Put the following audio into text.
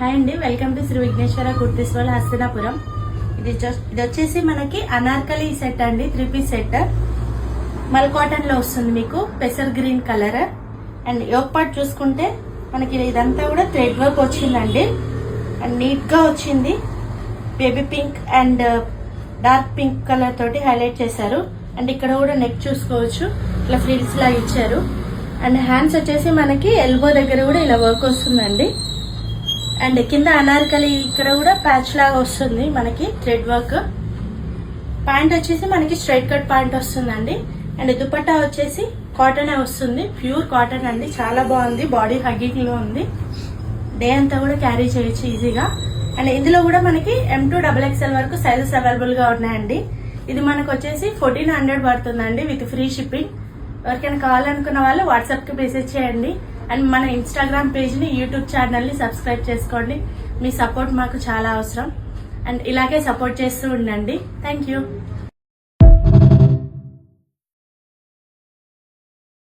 Hi అండి, welcome to Shri Vighneshwara Kurtis World Hastinapuram. ఇది వచ్చేసి మనకి అనార్కలి సెట్ అండి, 3 పీస్ సెట్. మల్ కాటన్ లో వస్తుంది, మీకు పెసర్ green colour. And yoke part చూసుకుంటే మనకి ఇదంతా కూడా థ్రెడ్ వర్క్ వచ్చిందండి. అండ్ నీట్ గా వచ్చింది. Baby pink and dark pink colour తోటి హైలైట్ చేశారు. అండ్ ఇక్కడ కూడా నెక్ చూసుకోవచ్చు, ఇట్లా ఫ్రిల్స్ లాగా ఇచ్చారు. అండ్ హ్యాండ్స్ వచ్చేసి మనకి ఎల్బో దగ్గర కూడా ఇలా వర్క్ వస్తుందండి. అండ్ కింద అనార్కలి ఇక్కడ కూడా ప్యాచ్ లాగా వస్తుంది మనకి థ్రెడ్ వర్క్. ప్యాంట్ వచ్చేసి మనకి స్ట్రైట్ కట్ ప్యాంట్ వస్తుందండి. అండ్ దుపట్టా వచ్చేసి కాటన్ వస్తుంది, ప్యూర్ కాటన్ అండి. చాలా బాగుంది, బాడీ హగ్గింగ్ లో ఉంది. డే అంతా కూడా క్యారీ చేయొచ్చు ఈజీగా. అండ్ ఇందులో కూడా మనకి M2 XXL వరకు సైజెస్ అవైలబుల్ గా ఉన్నాయండి. ఇది మనకు వచ్చేసి 1400 పడుతుందండి విత్ ఫ్రీ షిప్పింగ్. ఎవరికైనా కావాలనుకున్న వాళ్ళు వాట్సాప్ కి మెసేజ్ చేయండి. అండ్ మన ఇన్స్టాగ్రామ్ పేజ్ ని, యూట్యూబ్ ఛానల్ ని సబ్స్క్రైబ్ చేసుకోండి. మీ సపోర్ట్ మాకు చాలా అవసరం. అండ్ ఇలాగే సపోర్ట్ చేస్తూ ఉండండి. Thank you.